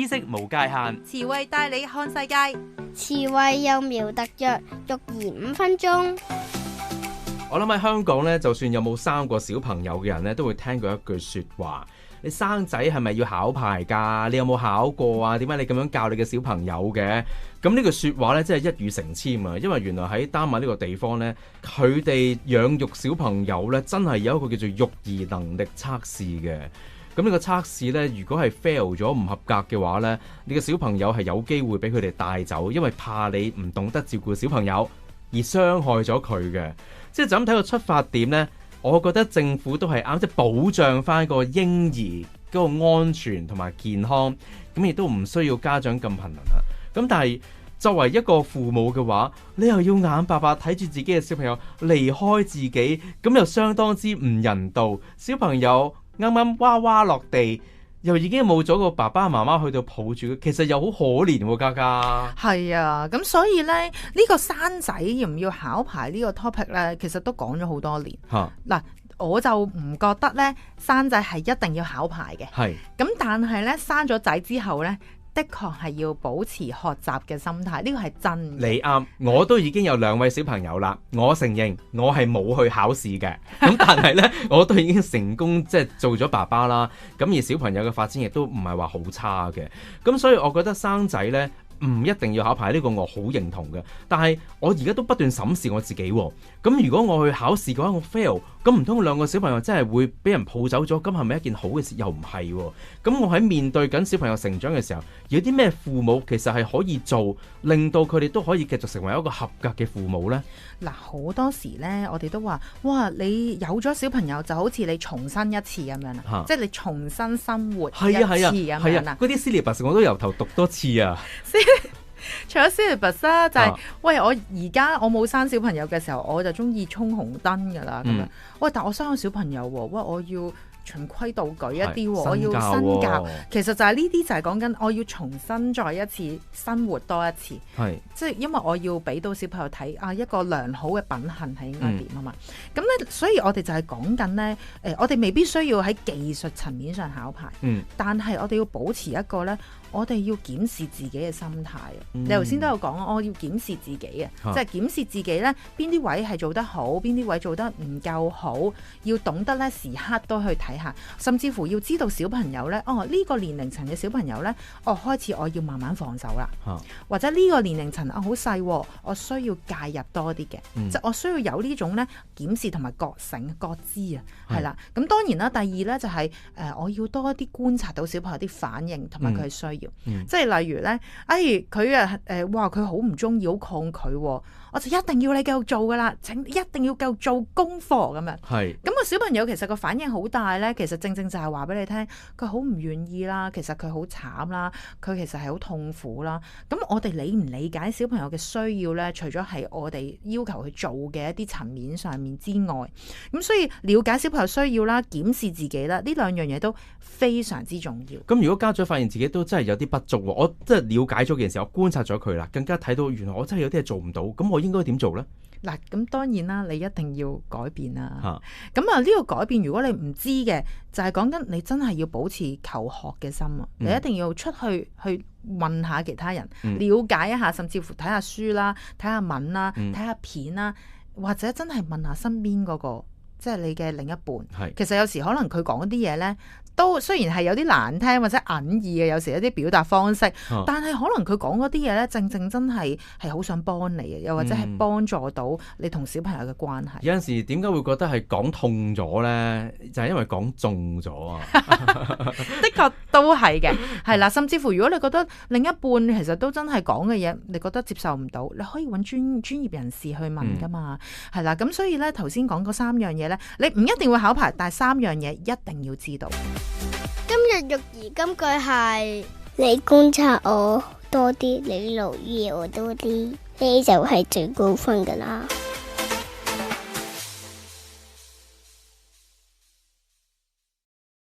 知識無界限，詞彙帶你看世界。詞彙幼苗特約，育兒5分鐘。我諗喺香港咧，就算有冇生過小朋友嘅人咧，都會聽過一句說話：你生仔係咪要考牌㗎？你有冇考過啊？點解你咁樣教你嘅小朋友嘅？咁呢句說話咧，真係一語成讖啊！因為原來喺丹麥呢個地方咧，佢哋養育小朋友咧，真係有一個叫做育兒能力測試嘅。咁呢個測試咧，如果係 fail 咗唔合格嘅話咧，你嘅小朋友係有機會俾佢哋帶走，因為怕你唔懂得照顧小朋友而傷害咗佢嘅。即係就咁睇個出發點呢，我覺得政府都係啱，即係保障翻個嬰兒嗰個安全同埋健康，咁亦都唔需要家長咁頻能啦。咁但係作為一個父母嘅話，你又要眼白白睇住自己嘅小朋友離開自己，咁又相當之唔人道。小朋友啱啱娃娃落地，又已經冇咗個爸爸媽媽去到抱住佢，其實又好可憐喎，家家。係啊，咁所以呢，呢個生仔要唔要考牌呢個 topic 呢，其實都講咗好多年。嗱，我就唔覺得呢生仔係一定要考牌嘅。係。咁但係呢，生咗仔之後呢，的確係要保持學習嘅心態，呢個係真嘅。你啱，我都已經有2位小朋友啦。我承認我係冇去考試嘅，咁但係呢，我都已經成功即係做咗爸爸啦。咁而小朋友嘅發展亦都唔係話好差嘅。咁所以我覺得生仔呢，唔一定要考牌，呢個我好認同嘅。但係我而家都不斷審視我自己喎。咁如果我去考試嘅話，我 fail，咁唔通2個小朋友真係會俾人抱走咗？咁係咪一件好嘅事？又唔係喎。咁我喺面對緊小朋友成長嘅時候，有啲咩父母其實係可以做，令到佢哋都可以繼續成為一個合格嘅父母呢？嗱，好多時呢，我哋都話：哇，你有咗小朋友就好似你重生一次咁樣啦，即係你重新生活一次咁樣啦。嗰啲 syllabus 我都由頭讀多次啊。除咗 syllabus 啦，就係喂，我而家我冇生小朋友嘅時候，我就中意衝紅燈噶啦咁樣。喂，但我生咗小朋友喎，喂，我要循規蹈矩一啲，我要身教。其實就係呢啲就係講緊我要重新再一次生活多一次，即係因為我要俾到小朋友睇啊一個良好嘅品行係應該點啊嘛。咁咧，所以我哋就係講緊咧，我哋未必需要喺技術層面上考牌，但係我哋要保持一個咧。我哋要檢視自己嘅心態你頭先都有講，我要檢視自己即係檢視自己呢邊啲位係做得好，邊啲位做得唔夠好，要懂得呢時刻都去睇下，甚至乎要知道小朋友呢，呢個年齡層嘅小朋友呢，開始我要慢慢放手啦，或者呢個年齡層好細，我需要介入多啲嘅，即係我需要有呢種呢檢視同埋覺醒覺知啊，係啦。咁當然啦，第二呢就係我要多啲觀察到小朋友啲反應同埋佢需要。即係例如咧，佢哇佢好唔中意，好抗拒，我就一定要你繼續做噶啦，一定要繼續做功課咁樣。咁個小朋友其實個反應好大咧，其實正正就係話俾你聽，佢好唔願意啦，其實佢好慘啦，佢其實係好痛苦啦。咁我哋理唔理解小朋友嘅需要咧？除咗係我哋要求去做嘅一啲層面上面之外，咁所以了解小朋友需要啦，檢視自己啦，呢2樣嘢都非常之重要。咁如果家長發現自己都真係有啲不足，我真係了解咗件事，我觀察咗佢啦，更加睇到原來我真係有啲嘢做唔到，咁我應該點做呢？嗱，咁當然啦，你一定要改變啦。咁呢個改變，如果你唔知嘅，就係講緊你真係要保持求學嘅心啊！你一定要出去問下其他人，了解一下，甚至乎睇下書啦，睇下文啦，睇下片啦，或者真係問下身邊嗰個，即係你嘅另一半。其實有時可能佢講啲嘢呢，都雖然係有啲難聽或者隱意嘅，有時一啲表達方式，但係可能佢講嗰啲嘢咧，正正真係好想幫你嘅，又或者係幫助到你同小朋友嘅關係。有陣時點解會覺得係講痛咗咧？就係因為講中咗啊！的確都係嘅，係啦。甚至乎如果你覺得另一半其實都真係講嘅嘢，你覺得接受唔到，你可以揾專業人士去問噶嘛，係啦。咁所以咧，頭先講嗰3樣嘢咧，你唔一定會考牌，但係3樣嘢一定要知道。今日育兒金句係：你觀察我多啲，你留意我多啲，你就係最高分噶啦。